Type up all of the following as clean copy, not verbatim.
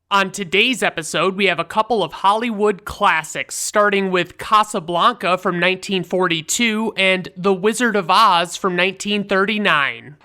On today's episode, we have a couple of Hollywood classics, starting with Casablanca from 1942 and The Wizard of Oz from 1939.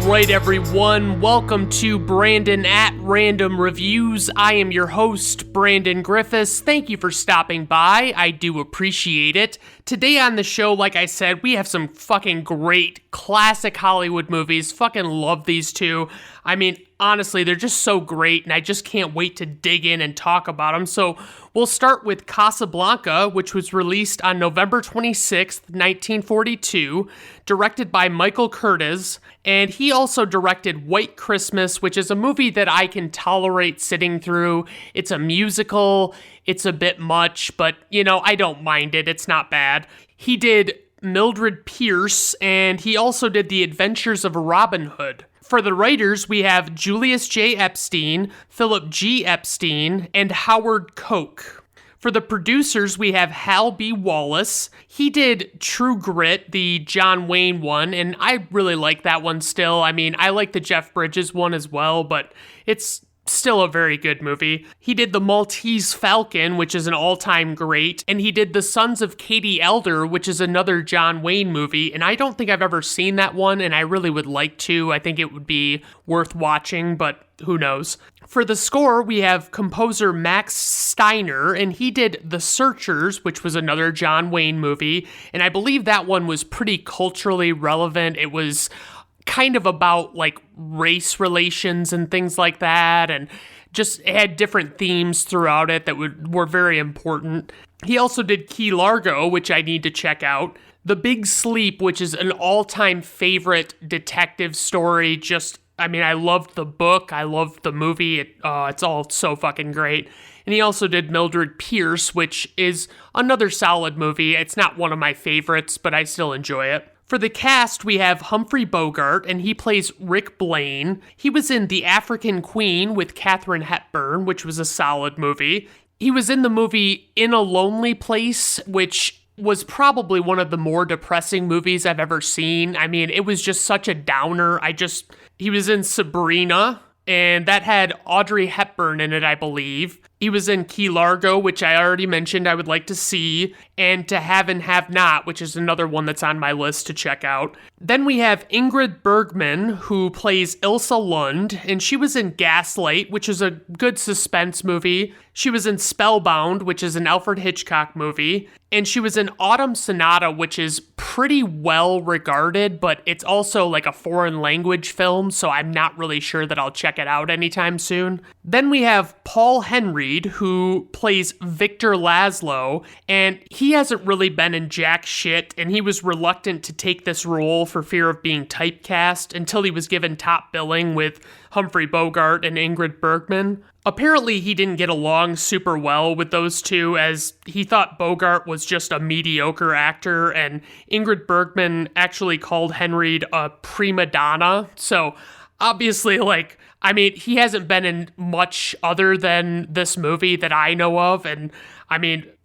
Alright everyone, welcome to Brandon at Random Reviews. I am your host, Brandon Griffiths. Thank you for stopping by. I do appreciate it. Today on the show, like I said, we have some fucking great classic Hollywood movies. Fucking love these two. I mean, honestly, they're just so great, and I just can't wait to dig in and talk about them. So we'll start with Casablanca, which was released on November 26th, 1942, directed by Michael Curtiz, and he also directed White Christmas, which is a movie that I can tolerate sitting through. It's a musical, it's a bit much, but, I don't mind it. It's not bad. He did Mildred Pierce, and he also did The Adventures of Robin Hood. For the writers, we have Julius J. Epstein, Philip G. Epstein, and Howard Koch. For the producers, we have Hal B. Wallace. He did True Grit, the John Wayne one, and I really like that one still. I mean, I like the Jeff Bridges one as well, but it's still a very good movie. He did The Maltese Falcon, which is an all-time great, and he did The Sons of Katie Elder, which is another John Wayne movie, and I don't think I've ever seen that one, and I really would like to. I think it would be worth watching, but who knows. For the score, we have composer Max Steiner, and he did The Searchers, which was another John Wayne movie, and I believe that one was pretty culturally relevant. It was kind of about race relations and things like that, and just it had different themes throughout it that were very important. He also did Key Largo, which I need to check out. The Big Sleep, which is an all-time favorite detective story. I loved the book. I loved the movie. It's all so fucking great. And he also did Mildred Pierce, which is another solid movie. It's not one of my favorites, but I still enjoy it. For the cast, we have Humphrey Bogart, and he plays Rick Blaine. He was in The African Queen with Katharine Hepburn, which was a solid movie. He was in the movie In a Lonely Place, which was probably one of the more depressing movies I've ever seen. I mean, it was just such a downer. He was in Sabrina, and that had Audrey Hepburn in it, I believe. He was in Key Largo, which I already mentioned I would like to see, and To Have and Have Not, which is another one that's on my list to check out. Then we have Ingrid Bergman, who plays Ilsa Lund, and she was in Gaslight, which is a good suspense movie. She was in Spellbound, which is an Alfred Hitchcock movie, and she was in Autumn Sonata, which is pretty well regarded, but it's also like a foreign language film, so I'm not really sure that I'll check it out anytime soon. Then we have Paul Henry, who plays Victor Laszlo, and he hasn't really been in jack shit, and he was reluctant to take this role for fear of being typecast until he was given top billing with Humphrey Bogart and Ingrid Bergman. Apparently, he didn't get along super well with those two, as he thought Bogart was just a mediocre actor, and Ingrid Bergman actually called Henry a prima donna. So, obviously, he hasn't been in much other than this movie that I know of, and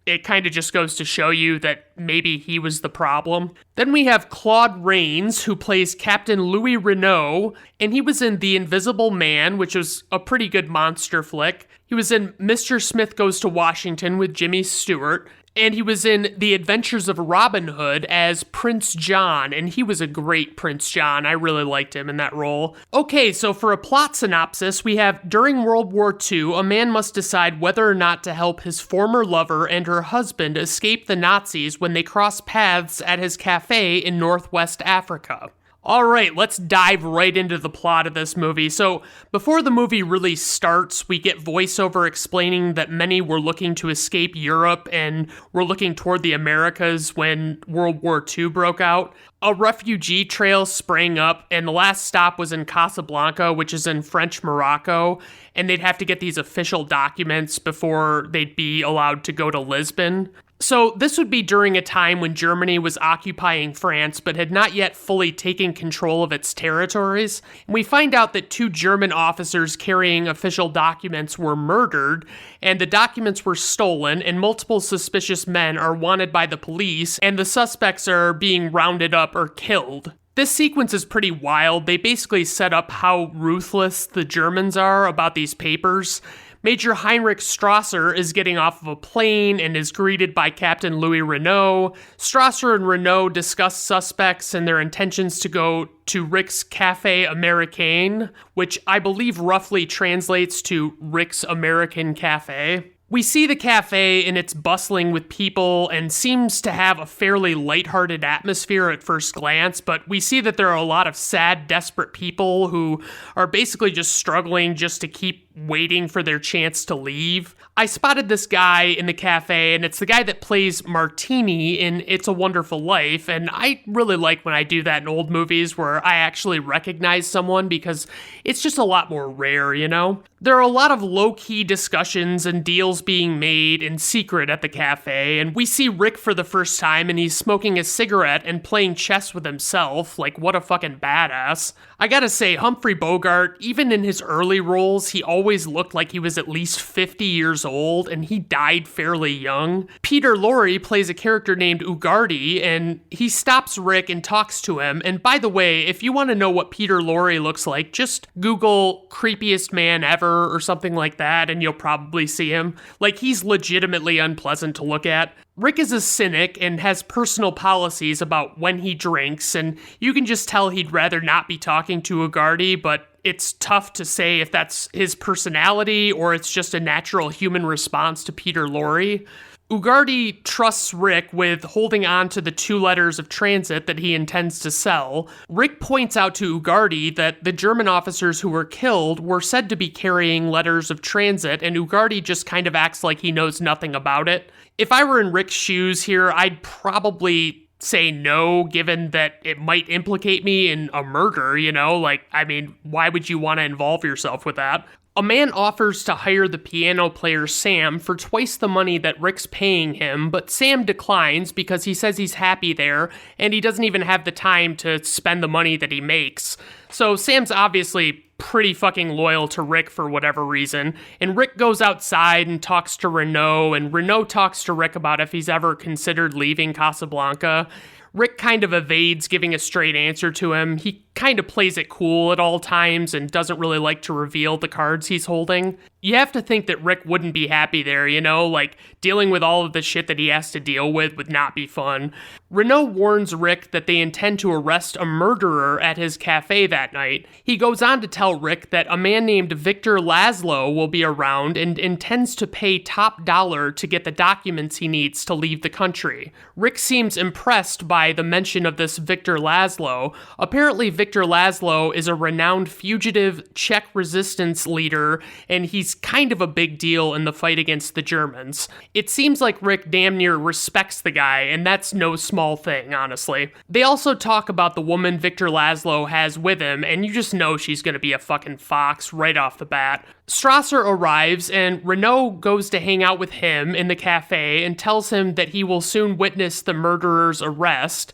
it kind of just goes to show you that maybe he was the problem. Then we have Claude Rains, who plays Captain Louis Renault, and he was in The Invisible Man, which was a pretty good monster flick. He was in Mr. Smith Goes to Washington with Jimmy Stewart, and he was in The Adventures of Robin Hood as Prince John, and he was a great Prince John. I really liked him in that role. Okay, so for a plot synopsis, we have, during World War II, a man must decide whether or not to help his former lover and her husband escape the Nazis when they cross paths at his cafe in Northwest Africa. All right, let's dive right into the plot of this movie. So before the movie really starts, we get voiceover explaining that many were looking to escape Europe and were looking toward the Americas when World War II broke out. A refugee trail sprang up, and the last stop was in Casablanca, which is in French Morocco, and they'd have to get these official documents before they'd be allowed to go to Lisbon. So this would be during a time when Germany was occupying France but had not yet fully taken control of its territories. And we find out that 2 German officers carrying official documents were murdered, and the documents were stolen, and multiple suspicious men are wanted by the police, and the suspects are being rounded up or killed. This sequence is pretty wild. They basically set up how ruthless the Germans are about these papers. Major Heinrich Strasser is getting off of a plane and is greeted by Captain Louis Renault. Strasser and Renault discuss suspects and their intentions to go to Rick's Café Américain, which I believe roughly translates to Rick's American Cafe. We see the cafe and it's bustling with people and seems to have a fairly lighthearted atmosphere at first glance, but we see that there are a lot of sad, desperate people who are basically just struggling just to keep waiting for their chance to leave. I spotted this guy in the cafe, and it's the guy that plays Martini in It's a Wonderful Life, and I really like when I do that in old movies where I actually recognize someone because it's just a lot more rare, you know? There are a lot of low-key discussions and deals being made in secret at the cafe, and we see Rick for the first time, and he's smoking a cigarette and playing chess with himself. Like, what a fucking badass. I gotta say, Humphrey Bogart, even in his early roles, he always looked like he was at least 50 years old, and he died fairly young. Peter Lorre plays a character named Ugarte, and he stops Rick and talks to him. And by the way, if you want to know what Peter Lorre looks like, just Google creepiest man ever or something like that, and you'll probably see him. Like, he's legitimately unpleasant to look at. Rick is a cynic and has personal policies about when he drinks, and you can just tell he'd rather not be talking to Ugarte, but it's tough to say if that's his personality or it's just a natural human response to Peter Lorre. Ugarte trusts Rick with holding on to the 2 letters of transit that he intends to sell. Rick points out to Ugarte that the German officers who were killed were said to be carrying letters of transit, and Ugarte just kind of acts like he knows nothing about it. If I were in Rick's shoes here, I'd probably say no, given that it might implicate me in a murder, you know? Like, I mean, why would you want to involve yourself with that? A man offers to hire the piano player Sam for twice the money that Rick's paying him, but Sam declines because he says he's happy there, and he doesn't even have the time to spend the money that he makes. So Sam's obviously pretty fucking loyal to Rick for whatever reason, and Rick goes outside and talks to Renault, and Renault talks to Rick about if he's ever considered leaving Casablanca. Rick kind of evades giving a straight answer to him. He kind of plays it cool at all times and doesn't really like to reveal the cards he's holding. You have to think that Rick wouldn't be happy there, you know? Like, dealing with all of the shit that he has to deal with would not be fun. Renault warns Rick that they intend to arrest a murderer at his cafe that night. He goes on to tell Rick that a man named Victor Laszlo will be around and intends to pay top dollar to get the documents he needs to leave the country. Rick seems impressed by the mention of this Victor Laszlo. Apparently, Victor Laszlo is a renowned fugitive Czech resistance leader, and he's kind of a big deal in the fight against the Germans. It seems like Rick damn near respects the guy, and that's no small thing, honestly. They also talk about the woman Victor Laszlo has with him, and you just know she's gonna be a fucking fox right off the bat. Strasser arrives, and Renault goes to hang out with him in the cafe and tells him that he will soon witness the murderer's arrest.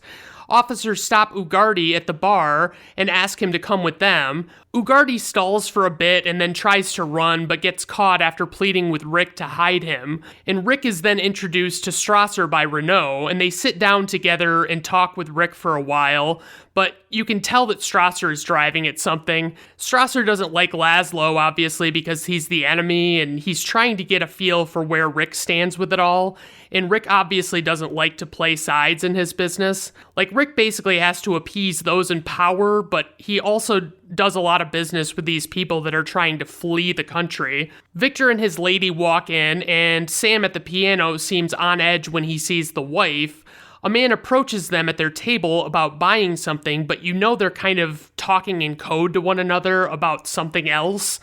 Officers stop Ugarte at the bar and ask him to come with them. Ugarte stalls for a bit and then tries to run, but gets caught after pleading with Rick to hide him. And Rick is then introduced to Strasser by Renault, and they sit down together and talk with Rick for a while, but you can tell that Strasser is driving at something. Strasser doesn't like Laszlo, obviously, because he's the enemy, and he's trying to get a feel for where Rick stands with it all. And Rick obviously doesn't like to play sides in his business. Like, Rick basically has to appease those in power, but he also does a lot of business with these people that are trying to flee the country. Victor and his lady walk in, and Sam at the piano seems on edge when he sees the wife. A man approaches them at their table about buying something, but you know they're kind of talking in code to one another about something else.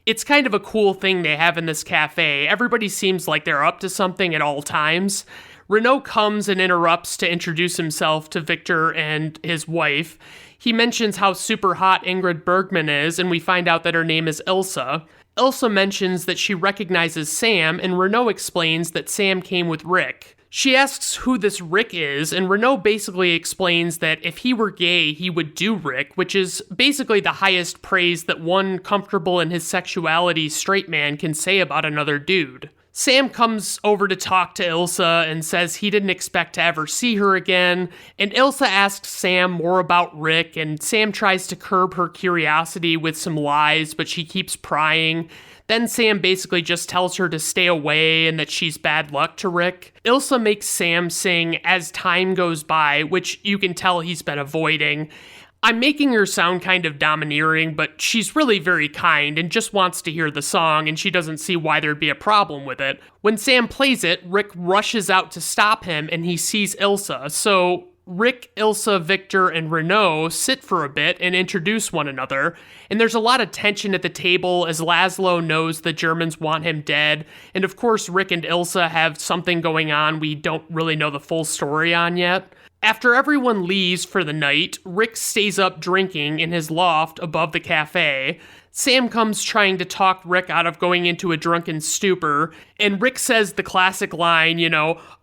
It's kind of a cool thing they have in this cafe. Everybody seems like they're up to something at all times. Renault comes and interrupts to introduce himself to Victor and his wife. He mentions how super hot Ingrid Bergman is, and we find out that her name is Ilsa. Ilsa mentions that she recognizes Sam, and Renault explains that Sam came with Rick. She asks who this Rick is, and Renault basically explains that if he were gay, he would do Rick, which is basically the highest praise that one comfortable in his sexuality straight man can say about another dude. Sam comes over to talk to Ilsa and says he didn't expect to ever see her again, and Ilsa asks Sam more about Rick, and Sam tries to curb her curiosity with some lies, but she keeps prying. Then Sam basically just tells her to stay away and that she's bad luck to Rick. Ilsa makes Sam sing As Time Goes By, which you can tell he's been avoiding. I'm making her sound kind of domineering, but she's really very kind and just wants to hear the song, and she doesn't see why there'd be a problem with it. When Sam plays it, Rick rushes out to stop him, and he sees Ilsa. So Rick, Ilsa, Victor, and Renault sit for a bit and introduce one another, and there's a lot of tension at the table as Laszlo knows the Germans want him dead, and of course Rick and Ilsa have something going on we don't really know the full story on yet. After everyone leaves for the night, Rick stays up drinking in his loft above the cafe. Sam comes trying to talk Rick out of going into a drunken stupor, and Rick says the classic line,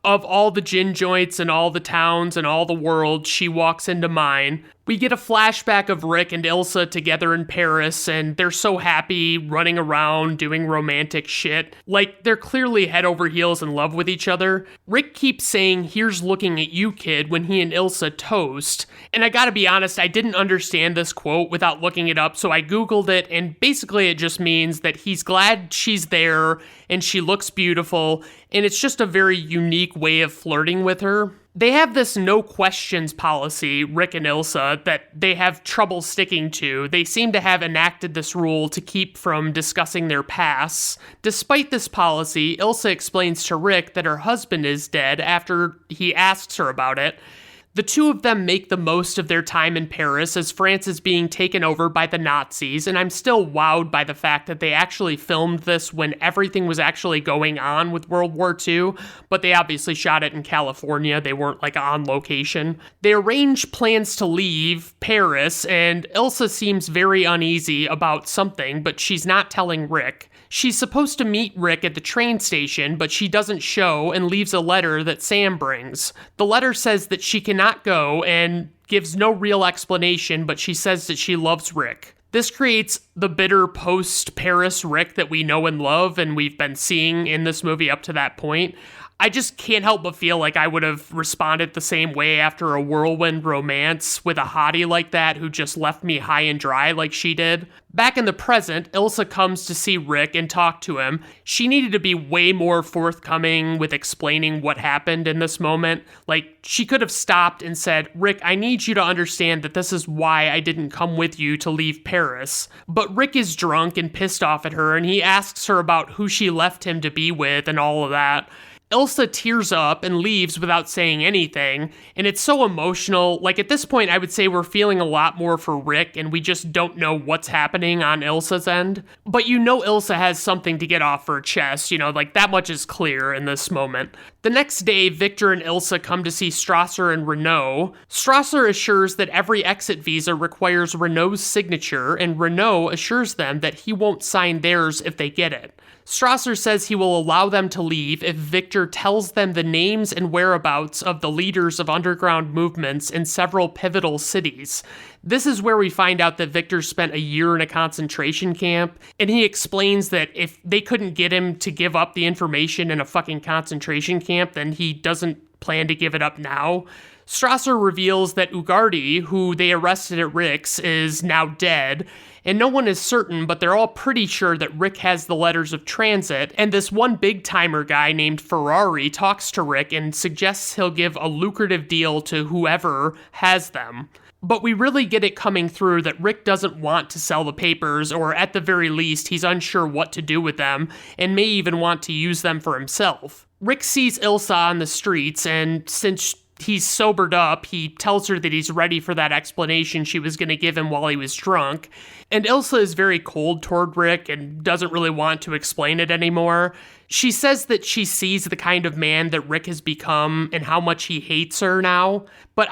of all the gin joints and all the towns and all the world, she walks into mine. We get a flashback of Rick and Ilsa together in Paris, and they're so happy, running around, doing romantic shit. Like, they're clearly head over heels in love with each other. Rick keeps saying, "Here's looking at you, kid," when he and Ilsa toast. And I gotta be honest, I didn't understand this quote without looking it up, so I googled it, and basically it just means that he's glad she's there, and she looks beautiful, and it's just a very unique way of flirting with her. They have this no questions policy, Rick and Ilsa, that they have trouble sticking to. They seem to have enacted this rule to keep from discussing their pasts. Despite this policy, Ilsa explains to Rick that her husband is dead after he asks her about it. The two of them make the most of their time in Paris as France is being taken over by the Nazis, and I'm still wowed by the fact that they actually filmed this when everything was actually going on with World War II, but they obviously shot it in California. They weren't on location. They arrange plans to leave Paris, and Ilsa seems very uneasy about something, but she's not telling Rick. She's supposed to meet Rick at the train station, but she doesn't show and leaves a letter that Sam brings. The letter says that she cannot go and gives no real explanation, but she says that she loves Rick. This creates the bitter post-Paris Rick that we know and love, and we've been seeing in this movie up to that point. I just can't help but feel like I would have responded the same way after a whirlwind romance with a hottie like that who just left me high and dry like she did. Back in the present, Ilsa comes to see Rick and talk to him. She needed to be way more forthcoming with explaining what happened in this moment. She could have stopped and said, "Rick, I need you to understand that this is why I didn't come with you to leave Paris." But Rick is drunk and pissed off at her, and he asks her about who she left him to be with and all of that. Ilsa tears up and leaves without saying anything, and it's so emotional. At this point, I would say we're feeling a lot more for Rick, and we just don't know what's happening on Ilsa's end. But Ilsa has something to get off her chest, that much is clear in this moment. The next day, Victor and Ilsa come to see Strasser and Renault. Strasser assures that every exit visa requires Renault's signature, and Renault assures them that he won't sign theirs if they get it. Strasser says he will allow them to leave if Victor tells them the names and whereabouts of the leaders of underground movements in several pivotal cities. This is where we find out that Victor spent a year in a concentration camp, and he explains that if they couldn't get him to give up the information in a fucking concentration camp, then he doesn't plan to give it up now. Strasser reveals that Ugarte, who they arrested at Rick's, is now dead, and no one is certain, but they're all pretty sure that Rick has the letters of transit, and this one big-timer guy named Ferrari talks to Rick and suggests he'll give a lucrative deal to whoever has them. But we really get it coming through that Rick doesn't want to sell the papers, or at the very least, he's unsure what to do with them, and may even want to use them for himself. Rick sees Ilsa on the streets, and since he's sobered up, he tells her that he's ready for that explanation she was going to give him while he was drunk. And Ilsa is very cold toward Rick and doesn't really want to explain it anymore. She says that she sees the kind of man that Rick has become and how much he hates her now. But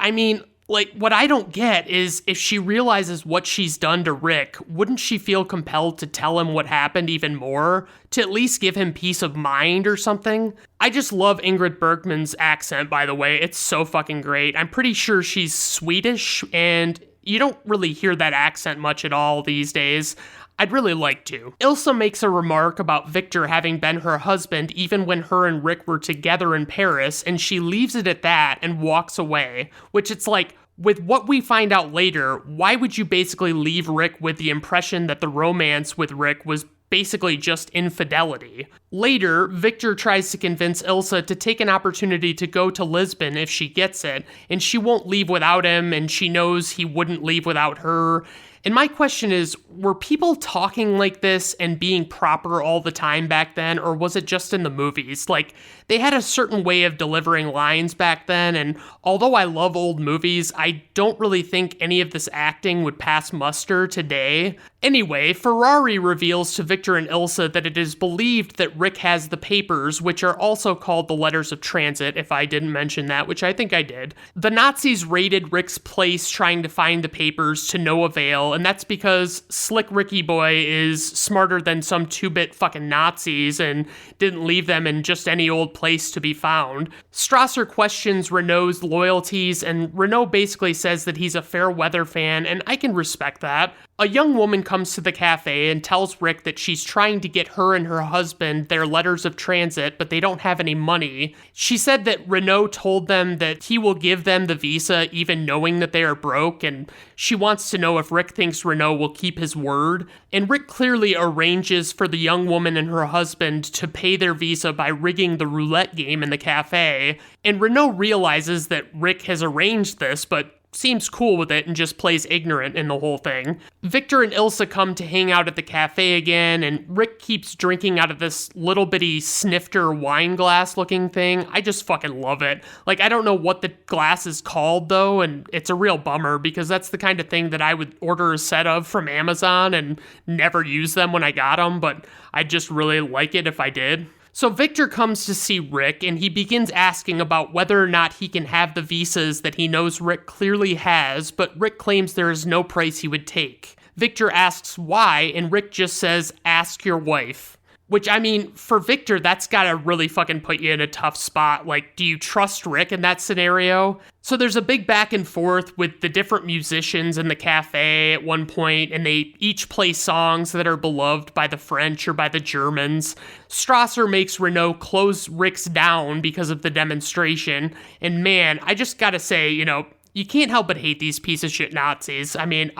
Like, what I don't get is if she realizes what she's done to Rick, wouldn't she feel compelled to tell him what happened even more? To at least give him peace of mind or something? I just love Ingrid Bergman's accent, by the way. It's so fucking great. I'm pretty sure she's Swedish, and you don't really hear that accent much at all these days. I'd really like to. Ilsa makes a remark about Victor having been her husband even when her and Rick were together in Paris, and she leaves it at that and walks away, which it's like, with what we find out later, why would you basically leave Rick with the impression that the romance with Rick was basically just infidelity? Later, Victor tries to convince Ilsa to take an opportunity to go to Lisbon if she gets it, and she won't leave without him, and she knows he wouldn't leave without her. And my question is, were people talking like this and being proper all the time back then, or was it just in the movies? Like, they had a certain way of delivering lines back then, and although I love old movies, I don't really think any of this acting would pass muster today. Anyway, Ferrari reveals to Victor and Ilsa that it is believed that Rick has the papers, which are also called the letters of transit, if I didn't mention that, which I think I did. The Nazis raided Rick's place trying to find the papers to no avail, and that's because Slick Ricky Boy is smarter than some 2-bit fucking Nazis and didn't leave them in just any old place to be found. Strasser questions Renault's loyalties, and Renault basically says that he's a fair weather fan, and I can respect that. A young woman comes to the cafe and tells Rick that she's trying to get her and her husband their letters of transit, but they don't have any money. She said that Renault told them that he will give them the visa even knowing that they are broke, and she wants to know if Rick thinks Renault will keep his word. And Rick clearly arranges for the young woman and her husband to pay their visa by rigging the roulette game in the cafe. And Renault realizes that Rick has arranged this, but seems cool with it and just plays ignorant in the whole thing. Victor and Ilsa come to hang out at the cafe again, and Rick keeps drinking out of this little bitty snifter wine glass looking thing. I just fucking love it. Like, I don't know what the glass is called though, and it's a real bummer because that's the kind of thing that I would order a set of from Amazon and never use them when I got them, but I'd just really like it if I did. So Victor comes to see Rick, and he begins asking about whether or not he can have the visas that he knows Rick clearly has, but Rick claims there is no price he would take. Victor asks why, and Rick just says, "Ask your wife." Which, I mean, for Victor, that's gotta really fucking put you in a tough spot. Like, do you trust Rick in that scenario? So there's a big back and forth with the different musicians in the cafe at one point, and they each play songs that are beloved by the French or by the Germans. Strasser makes Renault close Rick's down because of the demonstration, and man, I just gotta say, you can't help but hate these piece of shit Nazis. I mean,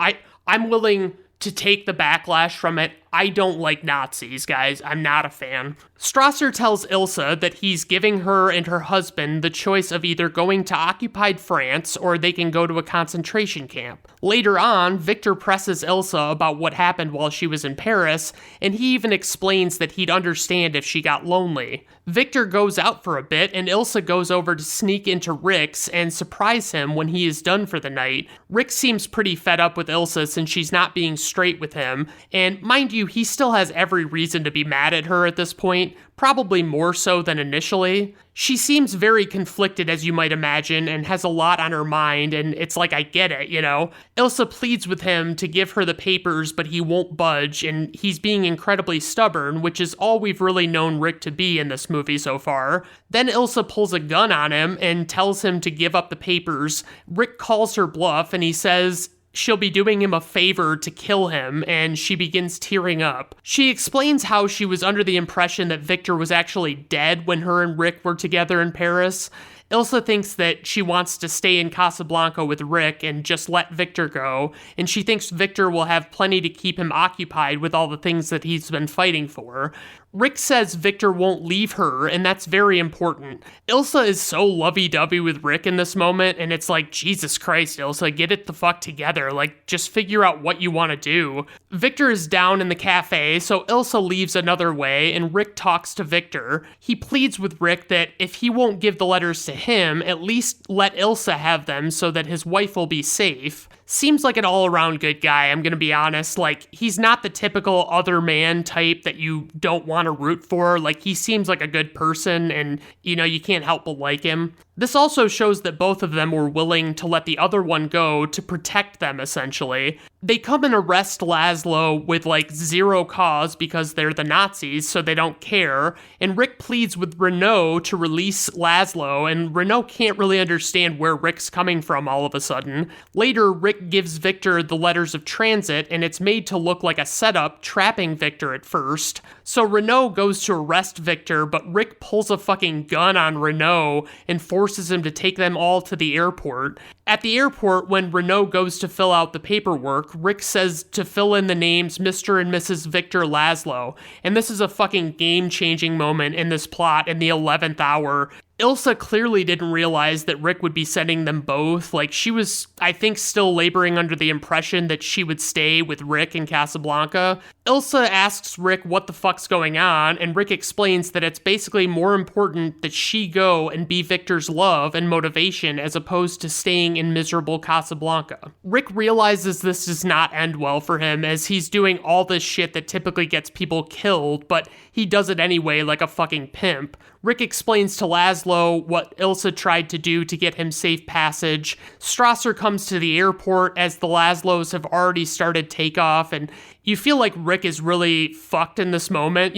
I'm willing to take the backlash from it. I don't like Nazis, guys. I'm not a fan. Strasser tells Ilsa that he's giving her and her husband the choice of either going to occupied France or they can go to a concentration camp. Later on, Victor presses Ilsa about what happened while she was in Paris, and he even explains that he'd understand if she got lonely. Victor goes out for a bit, and Ilsa goes over to sneak into Rick's and surprise him when he is done for the night. Rick seems pretty fed up with Ilsa since she's not being straight with him, and mind you, he still has every reason to be mad at her at this point, probably more so than initially. She seems very conflicted, as you might imagine, and has a lot on her mind, and it's like, I get it, Ilsa pleads with him to give her the papers, but he won't budge, and he's being incredibly stubborn, which is all we've really known Rick to be in this movie so far. Then Ilsa pulls a gun on him and tells him to give up the papers. Rick calls her bluff, and he says she'll be doing him a favor to kill him, and she begins tearing up. She explains how she was under the impression that Victor was actually dead when her and Rick were together in Paris. Ilsa thinks that she wants to stay in Casablanca with Rick and just let Victor go, and she thinks Victor will have plenty to keep him occupied with all the things that he's been fighting for. Rick says Victor won't leave her, and that's very important. Ilsa is so lovey-dovey with Rick in this moment, and it's like, Jesus Christ, Ilsa, get it the fuck together. Like, just figure out what you want to do. Victor is down in the cafe, so Ilsa leaves another way, and Rick talks to Victor. He pleads with Rick that if he won't give the letters to him, at least let Ilsa have them so that his wife will be safe. seems like an all-around good guy, I'm gonna be honest. Like, he's not the typical other man type that you don't want to root for. Like, he seems like a good person, and, you can't help but like him. This also shows that both of them were willing to let the other one go to protect them, essentially. They come and arrest Laszlo with, zero cause because they're the Nazis, so they don't care. And Rick pleads with Renault to release Laszlo, and Renault can't really understand where Rick's coming from all of a sudden. Later, Rick gives Victor the letters of transit, and it's made to look like a setup, trapping Victor at first. So Renault goes to arrest Victor, but Rick pulls a fucking gun on Renault and forces him to take them all to the airport. At the airport, when Renault goes to fill out the paperwork, Rick says to fill in the names Mr. and Mrs. Victor Laszlo, and this is a fucking game-changing moment in this plot in the 11th hour. Ilsa clearly didn't realize that Rick would be sending them both. She was, I think, still laboring under the impression that she would stay with Rick in Casablanca. Ilsa asks Rick what the fuck's going on, and Rick explains that it's basically more important that she go and be Victor's love and motivation as opposed to staying in miserable Casablanca. Rick realizes this does not end well for him, as he's doing all this shit that typically gets people killed, but he does it anyway like a fucking pimp. Rick explains to Laszlo what Ilsa tried to do to get him safe passage. Strasser comes to the airport as the Laszlos have already started takeoff, and you feel like Rick is really fucked in this moment,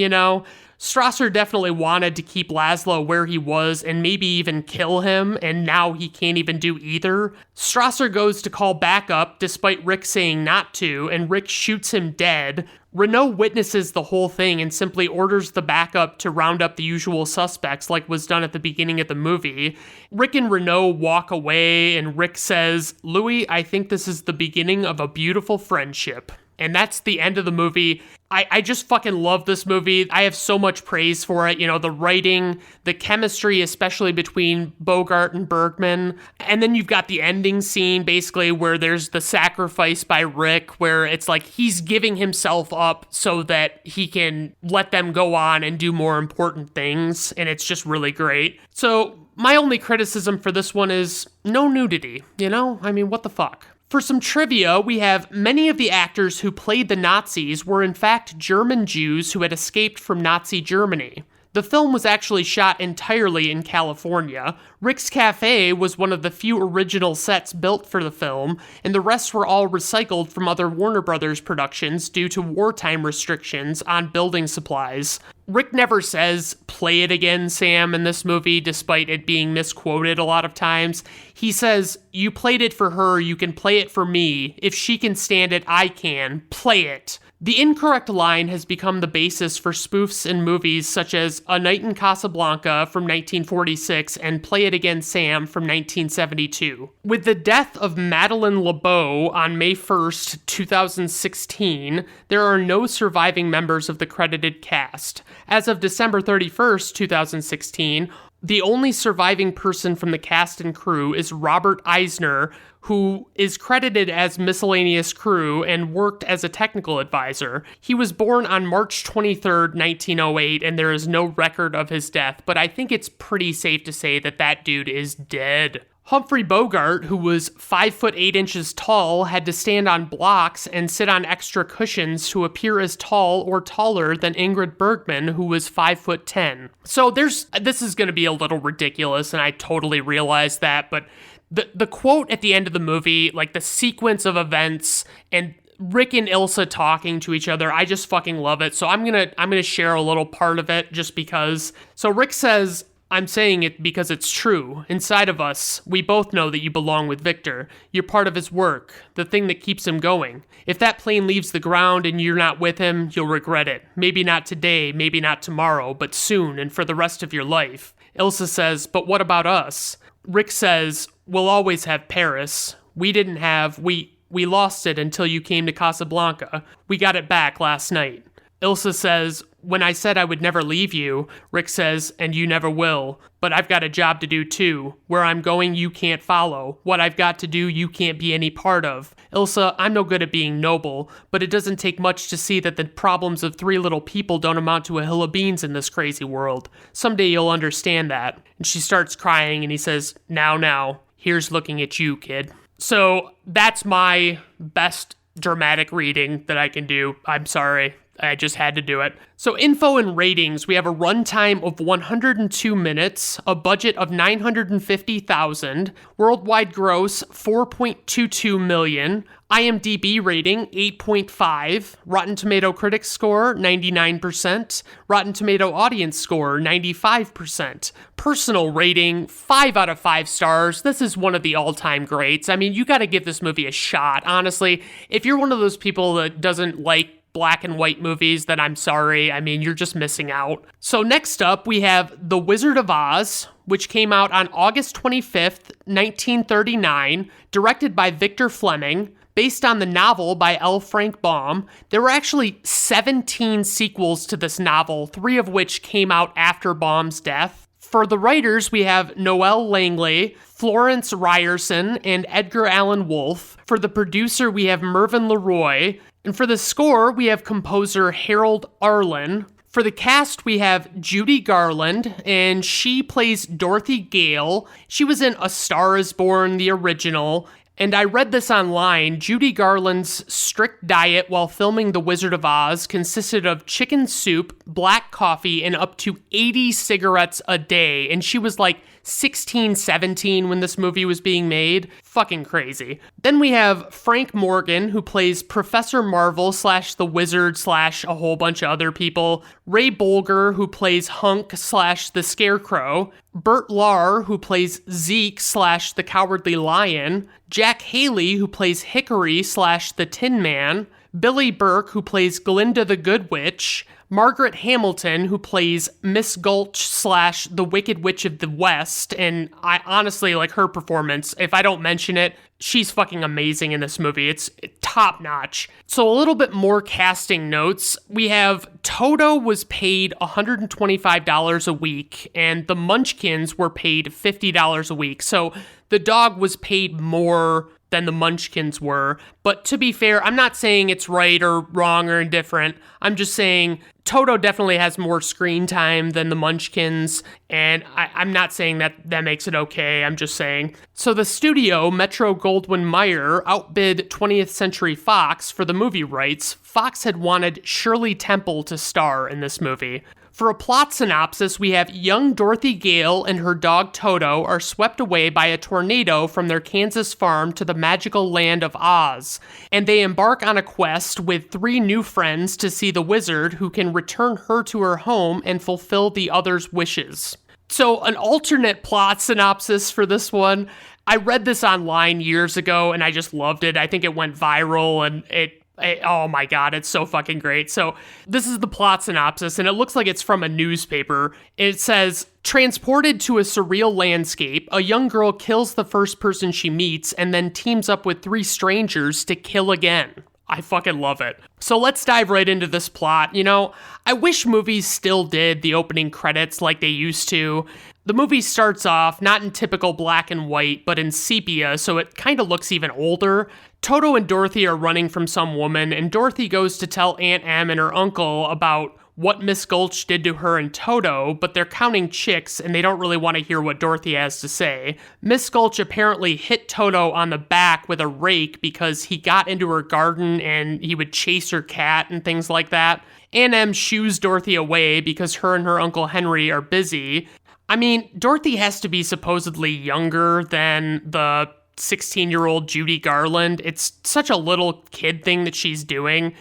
Strasser definitely wanted to keep Laszlo where he was and maybe even kill him, and now he can't even do either. Strasser goes to call backup despite Rick saying not to, and Rick shoots him dead. Renault witnesses the whole thing and simply orders the backup to round up the usual suspects like was done at the beginning of the movie. Rick and Renault walk away, and Rick says, "Louis, I think this is the beginning of a beautiful friendship." And that's the end of the movie. I just fucking love this movie. I have so much praise for it. The writing, the chemistry, especially between Bogart and Bergman. And then you've got the ending scene, basically, where there's the sacrifice by Rick, where it's like he's giving himself up so that he can let them go on and do more important things. And it's just really great. So my only criticism for this one is no nudity, what the fuck? For some trivia, we have many of the actors who played the Nazis were in fact German Jews who had escaped from Nazi Germany. The film was actually shot entirely in California. Rick's Cafe was one of the few original sets built for the film, and the rest were all recycled from other Warner Brothers productions due to wartime restrictions on building supplies. Rick never says, "Play it again, Sam," in this movie, despite it being misquoted a lot of times. He says, "You played it for her, you can play it for me. If she can stand it, I can. Play it." The incorrect line has become the basis for spoofs in movies such as A Night in Casablanca from 1946 and Play It Again, Sam from 1972. With the death of Madeleine LeBeau on May 1st, 2016, there are no surviving members of the credited cast. As of December 31st, 2016, the only surviving person from the cast and crew is Robert Eisner, who is credited as miscellaneous crew and worked as a technical advisor. He was born on March 23rd, 1908, and there is no record of his death, but I think it's pretty safe to say that that dude is dead. Humphrey Bogart, who was 5'8" tall, had to stand on blocks and sit on extra cushions to appear as tall or taller than Ingrid Bergman, who was 5'10". So this is going to be a little ridiculous, and I totally realize that, but the quote at the end of the movie, the sequence of events and Rick and Ilsa talking to each other, I just fucking love it. So I'm gonna share a little part of it just because. So Rick says, "I'm saying it because it's true. Inside of us, we both know that you belong with Victor. You're part of his work, the thing that keeps him going. If that plane leaves the ground and you're not with him, you'll regret it. Maybe not today, maybe not tomorrow, but soon and for the rest of your life." Ilsa says, "But what about us?" Rick says, "We'll always have Paris. We lost it until you came to Casablanca. We got it back last night." Ilsa says, "When I said I would never leave you," Rick says, "and you never will. But I've got a job to do too. Where I'm going, you can't follow. What I've got to do, you can't be any part of. Ilsa, I'm no good at being noble, but it doesn't take much to see that the problems of three little people don't amount to a hill of beans in this crazy world. Someday you'll understand that." And she starts crying, and he says, Now, here's looking at you, kid." So that's my best dramatic reading that I can do. I'm sorry. I just had to do it. So info and ratings, we have a runtime of 102 minutes, a budget of $950,000, worldwide gross $4.22 million, IMDb rating 8.5, Rotten Tomato Critics score 99%, Rotten Tomato Audience score 95%, personal rating 5 out of 5 stars. This is one of the all-time greats. I mean, you got to give this movie a shot. Honestly, if you're one of those people that doesn't like black and white movies, then I'm sorry. I mean, you're just missing out. So next up, we have The Wizard of Oz, which came out on August 25th, 1939, directed by Victor Fleming, based on the novel by L. Frank Baum. There were actually 17 sequels to this novel, 3 of which came out after Baum's death. For the writers, we have Noel Langley, Florence Ryerson, and Edgar Allan Wolfe. For the producer, we have Mervyn LeRoy. And for the score, we have composer Harold Arlen. For the cast, we have Judy Garland, and she plays Dorothy Gale. She was in A Star is Born, the original. And I read this online. Judy Garland's strict diet while filming The Wizard of Oz consisted of chicken soup, black coffee, and up to 80 cigarettes a day. And she was like 16, 17 when this movie was being made. Fucking crazy. Then we have Frank Morgan, who plays Professor Marvel / the Wizard / a whole bunch of other people. Ray Bolger, who plays Hunk / the Scarecrow. Bert Lahr, who plays Zeke / the Cowardly Lion. Jack Haley, who plays Hickory / the Tin Man. Billy Burke, who plays Glinda the Good Witch. Margaret Hamilton, who plays Miss Gulch / the Wicked Witch of the West. And I honestly like her performance. If I don't mention it, she's fucking amazing in this movie. It's top notch. So a little bit more casting notes. We have Toto was paid $125 a week, and the Munchkins were paid $50 a week. So the dog was paid more than the Munchkins were. But to be fair, I'm not saying it's right or wrong or indifferent. I'm just saying Toto definitely has more screen time than the Munchkins, and I'm not saying that makes it okay. I'm just saying. So the studio, Metro-Goldwyn-Mayer, outbid 20th Century Fox for the movie rights. Fox had wanted Shirley Temple to star in this movie. For a plot synopsis, we have young Dorothy Gale and her dog Toto are swept away by a tornado from their Kansas farm to the magical land of Oz, and they embark on a quest with 3 new friends to see the wizard who can return her to her home and fulfill the others' wishes. So an alternate plot synopsis for this one, I read this online years ago and I just loved it. I think it went viral and oh my god, it's so fucking great. So this is the plot synopsis, and it looks like it's from a newspaper. It says, transported to a surreal landscape, a young girl kills the first person she meets and then teams up with 3 strangers to kill again. I fucking love it. So let's dive right into this plot. You know, I wish movies still did the opening credits like they used to. The movie starts off not in typical black and white, but in sepia, so it kind of looks even older. Toto and Dorothy are running from some woman, and Dorothy goes to tell Aunt Em and her uncle about what Miss Gulch did to her and Toto, but they're counting chicks and they don't really want to hear what Dorothy has to say. Miss Gulch apparently hit Toto on the back with a rake because he got into her garden and he would chase her cat and things like that. Aunt Em shoos Dorothy away because her and her Uncle Henry are busy. I mean, Dorothy has to be supposedly younger than the 16-year-old Judy Garland. It's such a little kid thing that she's doing.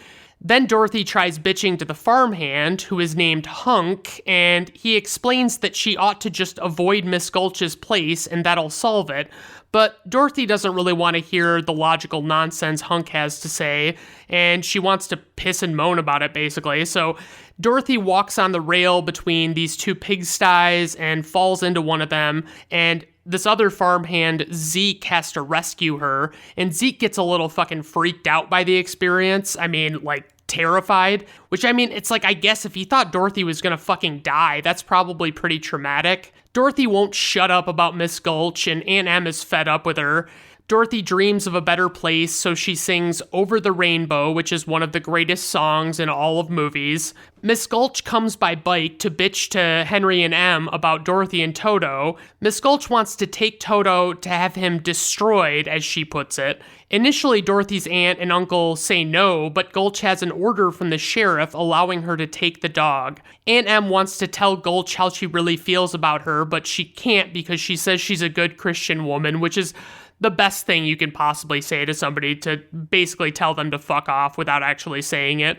Then Dorothy tries bitching to the farmhand, who is named Hunk, and he explains that she ought to just avoid Miss Gulch's place and that'll solve it. But Dorothy doesn't really want to hear the logical nonsense Hunk has to say, and she wants to piss and moan about it, basically. So Dorothy walks on the rail between these 2 pigsties and falls into one of them, and this other farmhand, Zeke, has to rescue her, and Zeke gets a little fucking freaked out by the experience. I mean, like, terrified, which, I mean, it's like, I guess if he thought Dorothy was gonna fucking die, that's probably pretty traumatic. Dorothy won't shut up about Miss Gulch, and Aunt Em is fed up with her. Dorothy dreams of a better place, so she sings Over the Rainbow, which is one of the greatest songs in all of movies. Miss Gulch comes by bike to bitch to Henry and Em about Dorothy and Toto. Miss Gulch wants to take Toto to have him destroyed, as she puts it. Initially, Dorothy's aunt and uncle say no, but Gulch has an order from the sheriff allowing her to take the dog. Aunt Em wants to tell Gulch how she really feels about her, but she can't because she says she's a good Christian woman, which is the best thing you can possibly say to somebody, to basically tell them to fuck off without actually saying it.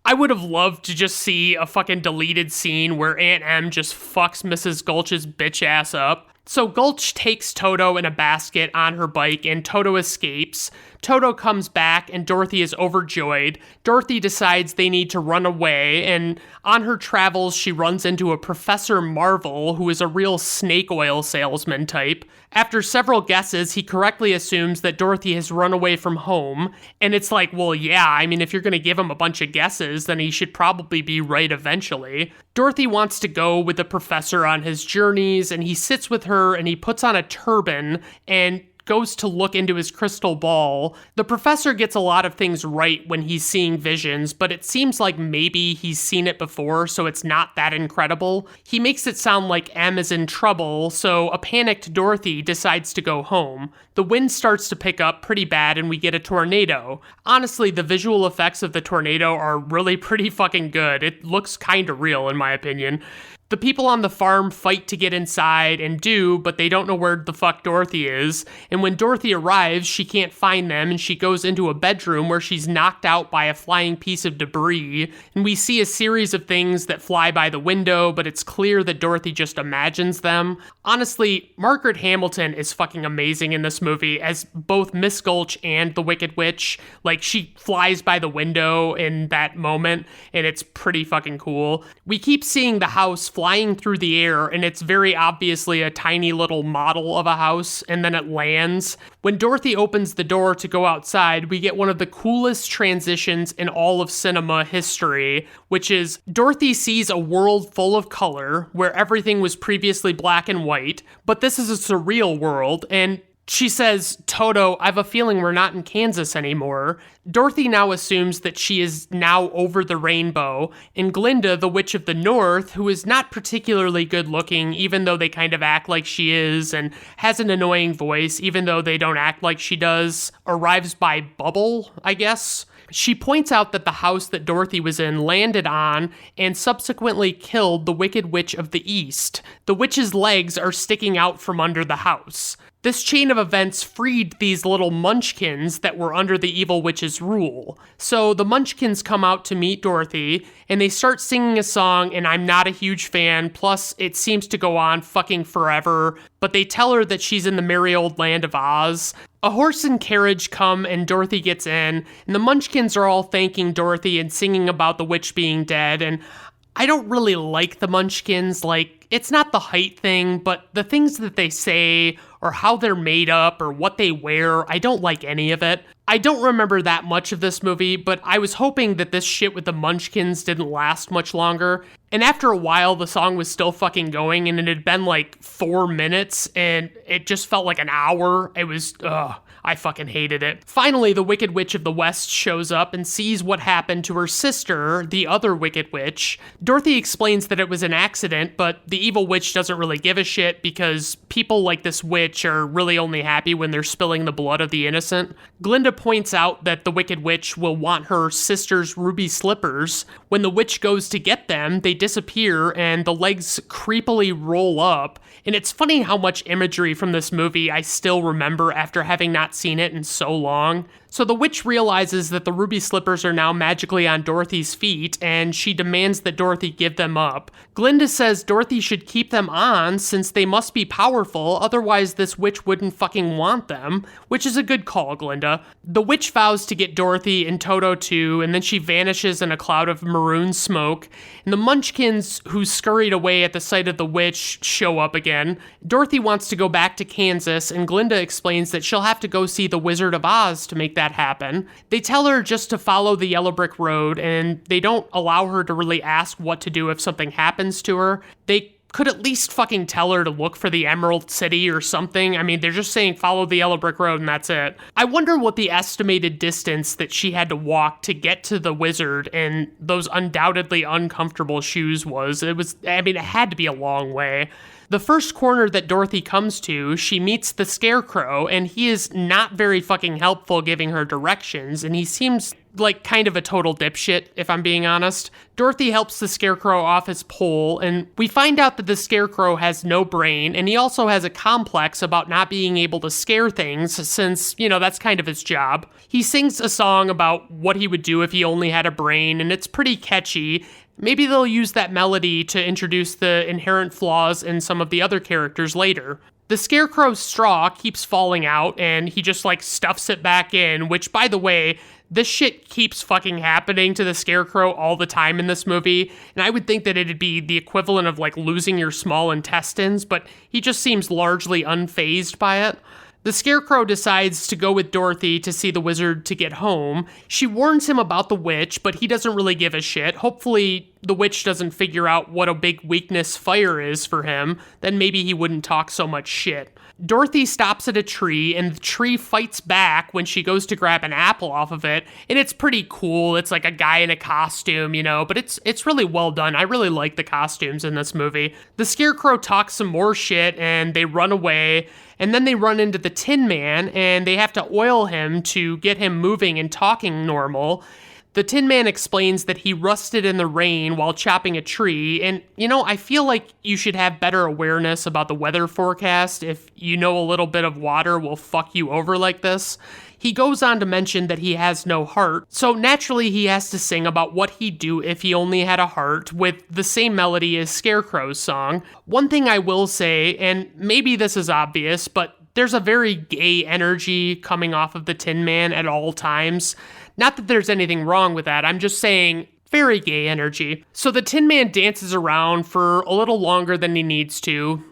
I would have loved to just see a fucking deleted scene where Aunt Em just fucks Mrs. Gulch's bitch ass up. So Gulch takes Toto in a basket on her bike and Toto escapes. Toto comes back and Dorothy is overjoyed. Dorothy decides they need to run away, and on her travels she runs into a Professor Marvel, who is a real snake oil salesman type. After several guesses, he correctly assumes that Dorothy has run away from home, and it's like, well, yeah, I mean, if you're gonna give him a bunch of guesses, then he should probably be right eventually. Dorothy wants to go with the professor on his journeys, and he sits with her and he puts on a turban and goes to look into his crystal ball. The professor gets a lot of things right when he's seeing visions, but it seems like maybe he's seen it before, so it's not that incredible. He makes it sound like Em is in trouble, so a panicked Dorothy decides to go home. The wind starts to pick up pretty bad and we get a tornado. Honestly, the visual effects of the tornado are really pretty fucking good. It looks kinda real in my opinion. The people on the farm fight to get inside and do, but they don't know where the fuck Dorothy is. And when Dorothy arrives, she can't find them and she goes into a bedroom where she's knocked out by a flying piece of debris. And we see a series of things that fly by the window, but it's clear that Dorothy just imagines them. Honestly, Margaret Hamilton is fucking amazing in this movie as both Miss Gulch and the Wicked Witch. Like, she flies by the window in that moment, and it's pretty fucking cool. We keep seeing the house flying through the air, and it's very obviously a tiny little model of a house, and then it lands. When Dorothy opens the door to go outside, we get one of the coolest transitions in all of cinema history, which is Dorothy sees a world full of color, where everything was previously black and white, but this is a surreal world, and she says, Toto, I have a feeling we're not in Kansas anymore. Dorothy now assumes that she is now over the rainbow, and Glinda, the Witch of the North, who is not particularly good looking, even though they kind of act like she is, and has an annoying voice, even though they don't act like she does, arrives by bubble, I guess. She points out that the house that Dorothy was in landed on and subsequently killed the Wicked Witch of the East. The witch's legs are sticking out from under the house. This chain of events freed these little munchkins that were under the evil witch's rule. So the munchkins come out to meet Dorothy, and they start singing a song, and I'm not a huge fan, plus it seems to go on fucking forever, but they tell her that she's in the merry old land of Oz. A horse and carriage come, and Dorothy gets in, and the munchkins are all thanking Dorothy and singing about the witch being dead, and I don't really like the munchkins. Like, it's not the height thing, but the things that they say or how they're made up or what they wear, I don't like any of it. I don't remember that much of this movie, but I was hoping that this shit with the munchkins didn't last much longer. And after a while, the song was still fucking going, and it had been like 4 minutes, and it just felt like an hour. It was, I fucking hated it. Finally, the Wicked Witch of the West shows up and sees what happened to her sister, the other Wicked Witch. Dorothy explains that it was an accident, but the evil witch doesn't really give a shit because people like this witch are really only happy when they're spilling the blood of the innocent. Glinda points out that the Wicked Witch will want her sister's ruby slippers. When the witch goes to get them, they disappear and the legs creepily roll up. And it's funny how much imagery from this movie I still remember after having not seen it in so long. So the witch realizes that the ruby slippers are now magically on Dorothy's feet, and she demands that Dorothy give them up. Glinda says Dorothy should keep them on since they must be powerful, otherwise this witch wouldn't fucking want them, which is a good call, Glinda. The witch vows to get Dorothy and Toto too, and then she vanishes in a cloud of maroon smoke, and the munchkins who scurried away at the sight of the witch show up again. Dorothy wants to go back to Kansas, and Glinda explains that she'll have to go see the Wizard of Oz to make that happen. They tell her just to follow the yellow brick road, and they don't allow her to really ask what to do if something happens to her. They could at least fucking tell her to look for the Emerald City or something. I mean, they're just saying follow the yellow brick road and that's it. I wonder what the estimated distance that she had to walk to get to the wizard in those undoubtedly uncomfortable shoes was. It had to be a long way. The first corner that Dorothy comes to, she meets the Scarecrow, and he is not very fucking helpful giving her directions, and he seems like kind of a total dipshit, if I'm being honest. Dorothy helps the Scarecrow off his pole, and we find out that the Scarecrow has no brain, and he also has a complex about not being able to scare things, since, that's kind of his job. He sings a song about what he would do if he only had a brain, and it's pretty catchy. Maybe they'll use that melody to introduce the inherent flaws in some of the other characters later. The Scarecrow's straw keeps falling out, and he just, stuffs it back in, which, by the way, this shit keeps fucking happening to the Scarecrow all the time in this movie, and I would think that it'd be the equivalent of, losing your small intestines, but he just seems largely unfazed by it. The Scarecrow decides to go with Dorothy to see the wizard to get home. She warns him about the witch, but he doesn't really give a shit. Hopefully, the witch doesn't figure out what a big weakness fire is for him. Then maybe he wouldn't talk so much shit. Dorothy stops at a tree, and the tree fights back when she goes to grab an apple off of it, and it's pretty cool. It's like a guy in a costume, but it's really well done. I really like the costumes in this movie. The Scarecrow talks some more shit, and they run away, and then they run into the Tin Man, and they have to oil him to get him moving and talking normal. The Tin Man explains that he rusted in the rain while chopping a tree, and, I feel like you should have better awareness about the weather forecast if you know a little bit of water will fuck you over like this. He goes on to mention that he has no heart, so naturally he has to sing about what he'd do if he only had a heart, with the same melody as Scarecrow's song. One thing I will say, and maybe this is obvious, but there's a very gay energy coming off of the Tin Man at all times. Not that there's anything wrong with that, I'm just saying very gay energy. So the Tin Man dances around for a little longer than he needs to,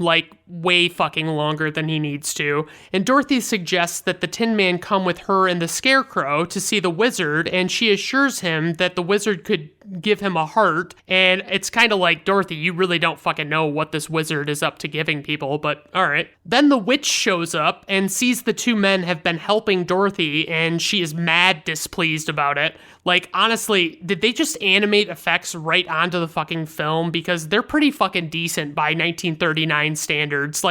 way fucking longer than he needs to, and Dorothy suggests that the Tin Man come with her and the Scarecrow to see the wizard, and she assures him that the wizard could give him a heart, and it's kind of like, Dorothy, you really don't fucking know what this wizard is up to giving people, but alright. Then the witch shows up and sees the two men have been helping Dorothy, and she is mad displeased about it. Honestly, did they just animate effects right onto the fucking film? Because they're pretty fucking decent by 1939 standards.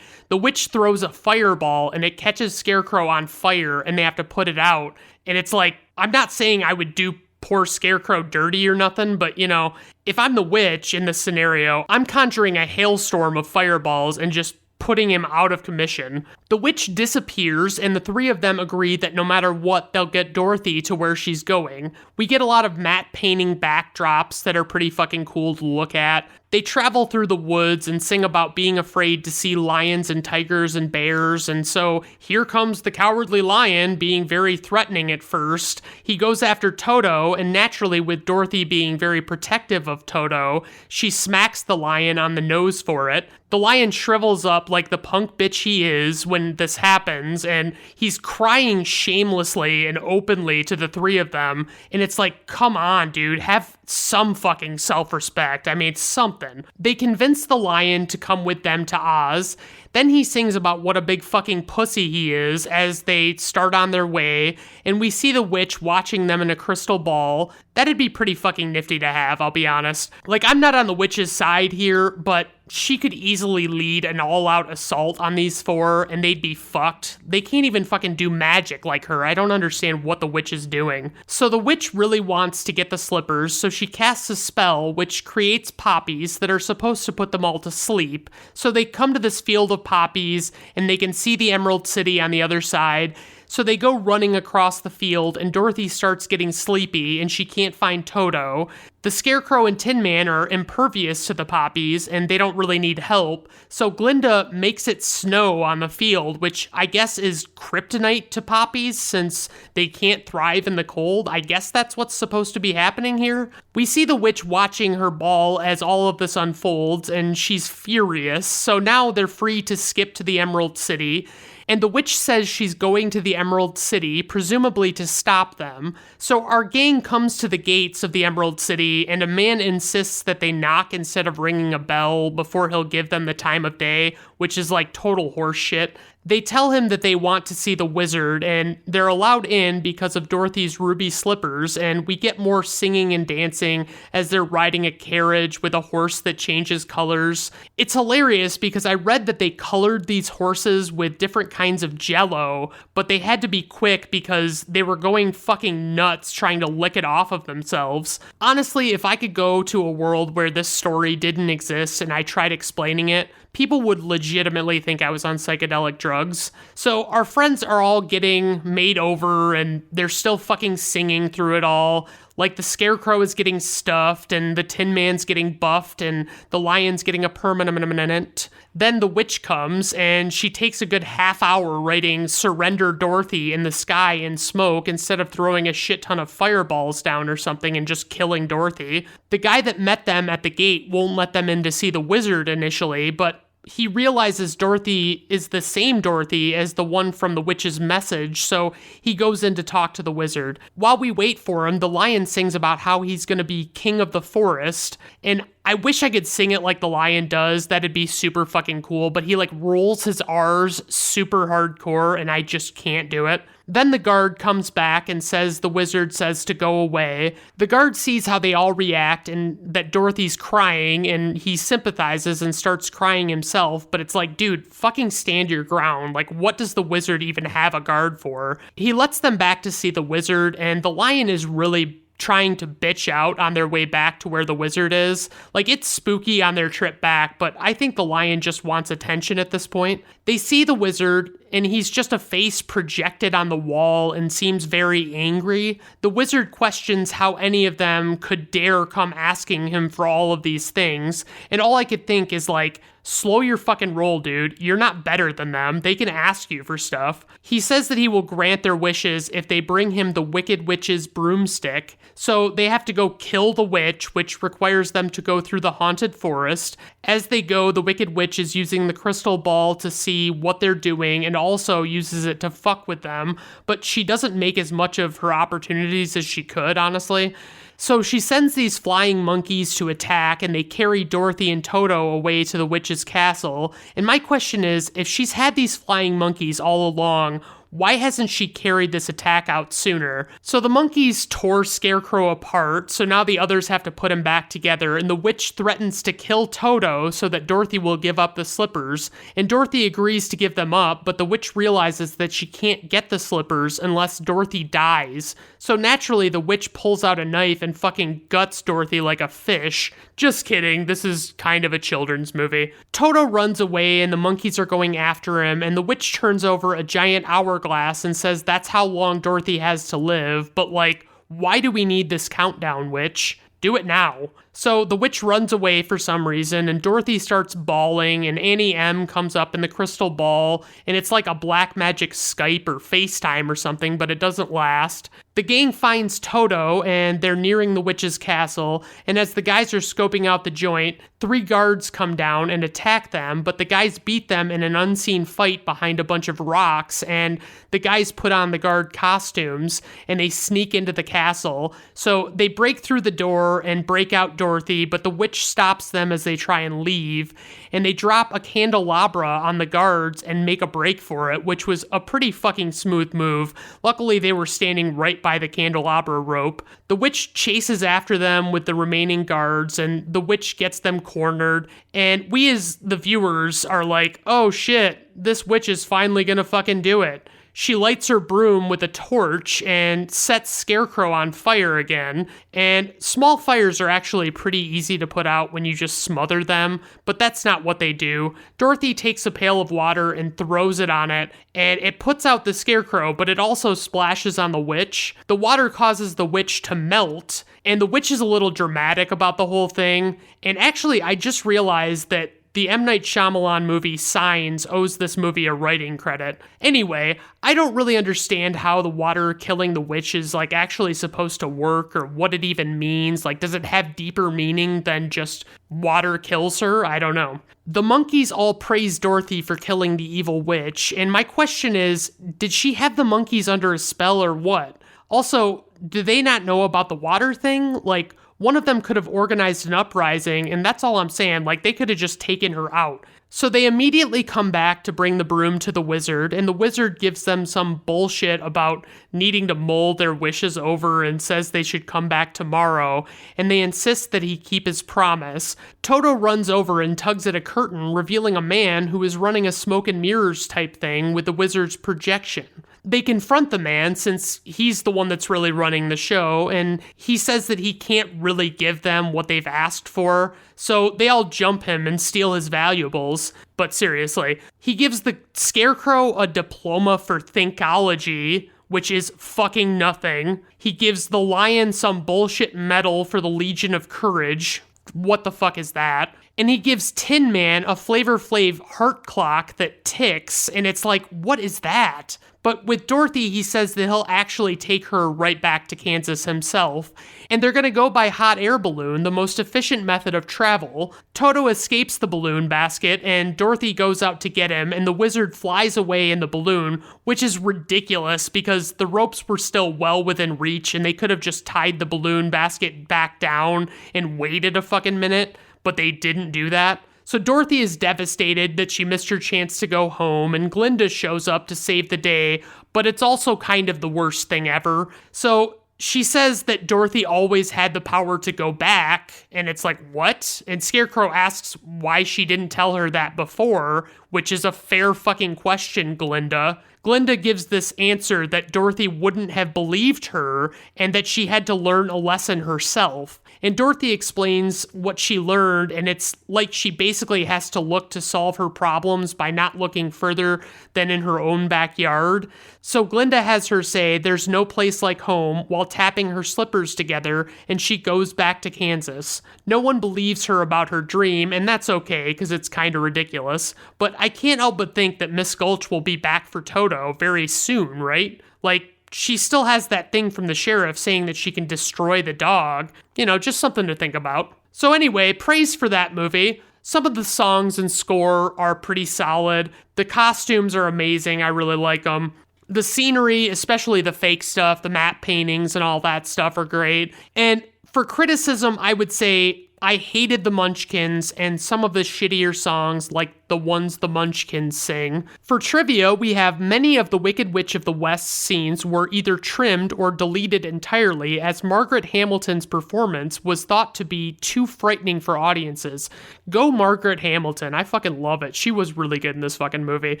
The witch throws a fireball and it catches Scarecrow on fire and they have to put it out. And it's I'm not saying I would do poor Scarecrow dirty or nothing, but if I'm the witch in this scenario, I'm conjuring a hailstorm of fireballs and just putting him out of commission. The witch disappears, and the three of them agree that no matter what, they'll get Dorothy to where she's going. We get a lot of matte painting backdrops that are pretty fucking cool to look at. They travel through the woods and sing about being afraid to see lions and tigers and bears, and so here comes the Cowardly Lion being very threatening at first. He goes after Toto, and naturally with Dorothy being very protective of Toto, she smacks the lion on the nose for it. The lion shrivels up like the punk bitch he is when this happens, and he's crying shamelessly and openly to the three of them, and it's come on, dude, have some fucking self-respect. I mean, something. They convince the lion to come with them to Oz. Then he sings about what a big fucking pussy he is as they start on their way, and we see the witch watching them in a crystal ball. That'd be pretty fucking nifty to have, I'll be honest. I'm not on the witch's side here, but she could easily lead an all-out assault on these four, and they'd be fucked. They can't even fucking do magic like her. I don't understand what the witch is doing. So the witch really wants to get the slippers, so she casts a spell which creates poppies that are supposed to put them all to sleep. So they come to this field of poppies, and they can see the Emerald City on the other side. So they go running across the field, and Dorothy starts getting sleepy, and she can't find Toto. The Scarecrow and Tin Man are impervious to the poppies, and they don't really need help, so Glinda makes it snow on the field, which I guess is kryptonite to poppies, since they can't thrive in the cold. I guess that's what's supposed to be happening here. We see the witch watching her ball as all of this unfolds, and she's furious, so now they're free to skip to the Emerald City. and the witch says she's going to the Emerald City, presumably to stop them. So our gang comes to the gates of the Emerald City, and a man insists that they knock instead of ringing a bell before he'll give them the time of day, which is like total horse shit. They tell him that they want to see the wizard, and they're allowed in because of Dorothy's ruby slippers, and we get more singing and dancing as they're riding a carriage with a horse that changes colors. It's hilarious because I read that they colored these horses with different kinds of jello, but they had to be quick because they were going fucking nuts trying to lick it off of themselves. Honestly, if I could go to a world where this story didn't exist and I tried explaining it, people would legitimately think I was on psychedelic drugs. So our friends are all getting made over and they're still fucking singing through it all. Like the Scarecrow is getting stuffed and the Tin Man's getting buffed and the Lion's getting a permanent. Then the witch comes and she takes a good half hour writing "Surrender Dorothy" in the sky in smoke instead of throwing a shit ton of fireballs down or something and just killing Dorothy. The guy that met them at the gate won't let them in to see the wizard initially, but he realizes Dorothy is the same Dorothy as the one from the witch's message, so he goes in to talk to the wizard. While we wait for him, the lion sings about how he's going to be king of the forest, and I wish I could sing it like the lion does. That'd be super fucking cool, but he like rolls his R's super hardcore, and I just can't do it. Then the guard comes back and says the wizard says to go away. The guard sees how they all react and that Dorothy's crying, and he sympathizes and starts crying himself, but it's like, dude, fucking stand your ground. Like, what does the wizard even have a guard for? He lets them back to see the wizard, and the lion is really trying to bitch out on their way back to where the wizard is. Like, it's spooky on their trip back, but I think the lion just wants attention at this point. They see the wizard, and he's just a face projected on the wall and seems very angry. The wizard questions how any of them could dare come asking him for all of these things, and all I could think is like, slow your fucking roll, dude. You're not better than them. They can ask you for stuff. He says that he will grant their wishes if they bring him the Wicked Witch's broomstick. So they have to go kill the witch, which requires them to go through the haunted forest. As they go, the Wicked Witch is using the crystal ball to see what they're doing and also uses it to fuck with them, but she doesn't make as much of her opportunities as she could, honestly. So she sends these flying monkeys to attack, and they carry Dorothy and Toto away to the witch's castle. And my question is, if she's had these flying monkeys all along, why hasn't she carried this attack out sooner? So the monkeys tore Scarecrow apart, so now the others have to put him back together, and the witch threatens to kill Toto so that Dorothy will give up the slippers, and Dorothy agrees to give them up, but the witch realizes that she can't get the slippers unless Dorothy dies. So naturally, the witch pulls out a knife and fucking guts Dorothy like a fish. Just kidding, this is kind of a children's movie. Toto runs away, and the monkeys are going after him, and the witch turns over a giant hourglass and says that's how long Dorothy has to live, but like, why do we need this countdown, witch? Do it now. So the witch runs away for some reason, and Dorothy starts bawling, and Annie M comes up in the crystal ball, and it's like a black magic Skype or FaceTime or something, but it doesn't last. The gang finds Toto, and they're nearing the witch's castle, and as the guys are scoping out the joint, 3 guards come down and attack them, but the guys beat them in an unseen fight behind a bunch of rocks, and the guys put on the guard costumes, and they sneak into the castle. So they break through the door and break out Dorothy, but the witch stops them as they try and leave, and they drop a candelabra on the guards and make a break for it, which was a pretty fucking smooth move. Luckily, they were standing right by the candelabra rope. The witch chases after them with the remaining guards, and the witch gets them cornered, and we as the viewers are like, oh shit, this witch is finally gonna fucking do it. She lights her broom with a torch and sets Scarecrow on fire again, and small fires are actually pretty easy to put out when you just smother them, but that's not what they do. Dorothy takes a pail of water and throws it on it, and it puts out the Scarecrow, but it also splashes on the witch. The water causes the witch to melt, and the witch is a little dramatic about the whole thing, and actually I just realized that the M. Night Shyamalan movie Signs owes this movie a writing credit. Anyway, I don't really understand how the water killing the witch is, like, actually supposed to work, or what it even means. Like, does it have deeper meaning than just water kills her? I don't know. The monkeys all praise Dorothy for killing the evil witch, and my question is, did she have the monkeys under a spell or what? Also, do they not know about the water thing? Like, one of them could have organized an uprising, and that's all I'm saying. Like, they could have just taken her out. So they immediately come back to bring the broom to the wizard, and the wizard gives them some bullshit about needing to mull their wishes over and says they should come back tomorrow, and they insist that he keep his promise. Toto runs over and tugs at a curtain, revealing a man who is running a smoke and mirrors type thing with the wizard's projection. They confront the man, since he's the one that's really running the show, and he says that he can't really give them what they've asked for, so they all jump him and steal his valuables. But seriously, he gives the scarecrow a diploma for thinkology, which is fucking nothing. He gives the lion some bullshit medal for the Legion of Courage. What the fuck is that? And he gives Tin Man a Flavor Flav heart clock that ticks, and it's like, what is that? But with Dorothy, he says that he'll actually take her right back to Kansas himself, and they're gonna go by hot air balloon, the most efficient method of travel. Toto escapes the balloon basket, and Dorothy goes out to get him, and the wizard flies away in the balloon, which is ridiculous because the ropes were still well within reach, and they could have just tied the balloon basket back down and waited a fucking minute, but they didn't do that. So Dorothy is devastated that she missed her chance to go home, and Glinda shows up to save the day, but it's also kind of the worst thing ever. So she says that Dorothy always had the power to go back, and it's like, what? And Scarecrow asks why she didn't tell her that before, which is a fair fucking question, Glinda. Glinda gives this answer that Dorothy wouldn't have believed her, and that she had to learn a lesson herself. And Dorothy explains what she learned, and it's like she basically has to look to solve her problems by not looking further than in her own backyard. So Glinda has her say there's no place like home while tapping her slippers together, and she goes back to Kansas. No one believes her about her dream, and that's okay, because it's kind of ridiculous. But I can't help but think that Miss Gulch will be back for Toto very soon, right? Like, she still has that thing from the sheriff saying that she can destroy the dog. You know, just something to think about. So anyway, praise for that movie. Some of the songs and score are pretty solid. The costumes are amazing. I really like them. The scenery, especially the fake stuff, the matte paintings and all that stuff are great. And for criticism, I would say I hated the Munchkins and some of the shittier songs like the ones the Munchkins sing. For trivia, we have many of the Wicked Witch of the West scenes were either trimmed or deleted entirely, as Margaret Hamilton's performance was thought to be too frightening for audiences. Go Margaret Hamilton, I fucking love it. She was really good in this fucking movie.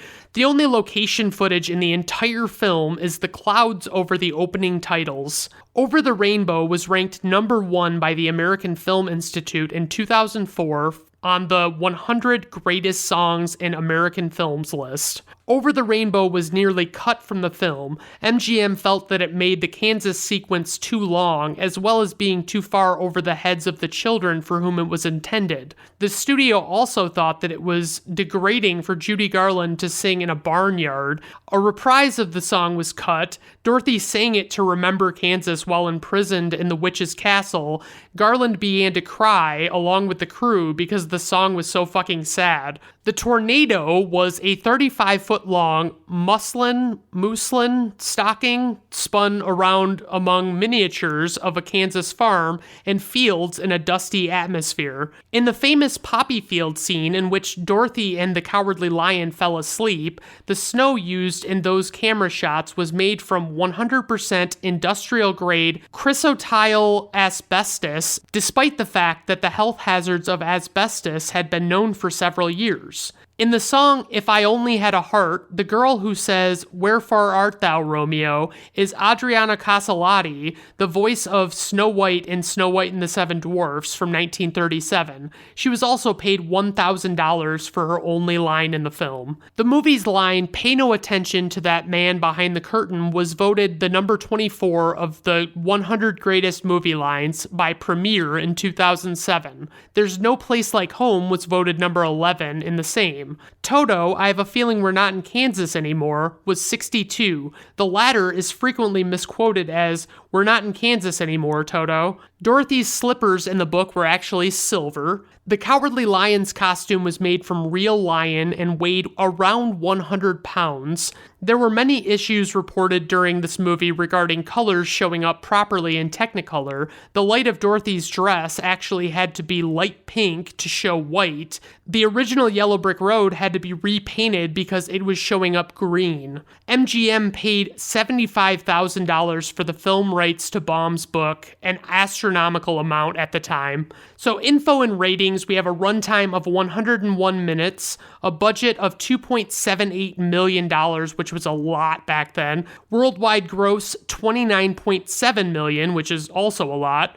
The only location footage in the entire film is the clouds over the opening titles. Over the Rainbow was ranked number 1 by the American Film Institute in 2004 on the 100 Greatest Songs in American Films list. Over the Rainbow was nearly cut from the film. MGM felt that it made the Kansas sequence too long, as well as being too far over the heads of the children for whom it was intended. The studio also thought that it was degrading for Judy Garland to sing in a barnyard. A reprise of the song was cut. Dorothy sang it to remember Kansas while imprisoned in the witch's castle. Garland began to cry along with the crew because the song was so fucking sad. The tornado was a 35-foot-long muslin stocking spun around among miniatures of a Kansas farm and fields in a dusty atmosphere. In the famous poppy field scene in which Dorothy and the Cowardly Lion fell asleep, the snow used in those camera shots was made from 100% industrial-grade chrysotile asbestos, despite the fact that the health hazards of asbestos had been known for several years. In the song If I Only Had a Heart, the girl who says, "Wherefore art thou, Romeo?" is Adriana Caselotti, the voice of Snow White in Snow White and the Seven Dwarfs from 1937. She was also paid $1,000 for her only line in the film. The movie's line, "Pay no attention to that man behind the curtain," was voted the number 24 of the 100 greatest movie lines by Premiere in 2007. There's No Place Like Home was voted number 11 in the same. Toto, I Have a Feeling We're Not in Kansas Anymore, was 62. The latter is frequently misquoted as, "We're not in Kansas anymore, Toto." Dorothy's slippers in the book were actually silver. The Cowardly Lion's costume was made from real lion and weighed around 100 pounds. There were many issues reported during this movie regarding colors showing up properly in Technicolor. The light of Dorothy's dress actually had to be light pink to show white. The original Yellow Brick Road had to be repainted because it was showing up green. MGM paid $75,000 for the film rights to Baum's book, an astronomical amount at the time. So info and ratings, we have a runtime of 101 minutes, a budget of $2.78 million, which was a lot back then. Worldwide gross, $29.7 million, which is also a lot.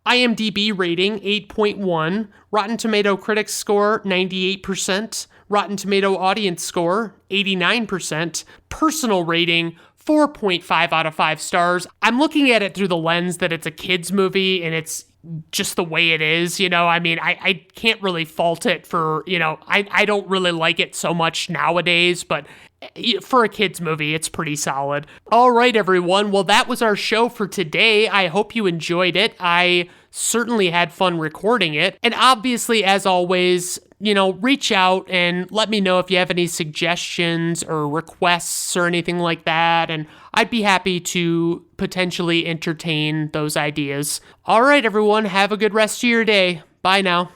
IMDb rating, 8.1. Rotten Tomato critics score, 98%. Rotten Tomato audience score, 89%. Personal rating, 4.5 out of 5 stars. I'm looking at it through the lens that it's a kid's movie and it's just the way it is, I mean, I can't really fault it for, I don't really like it so much nowadays, but for a kid's movie, it's pretty solid. All right, everyone. Well, that was our show for today. I hope you enjoyed it. I certainly had fun recording it. And obviously, as always, reach out and let me know if you have any suggestions or requests or anything like that. And I'd be happy to potentially entertain those ideas. All right, everyone. Have a good rest of your day. Bye now.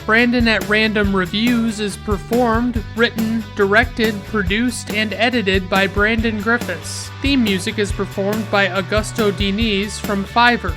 Brandon at Random Reviews is performed, written, directed, produced, and edited by Brandon Griffiths. Theme music is performed by Augusto Diniz from Fiverr.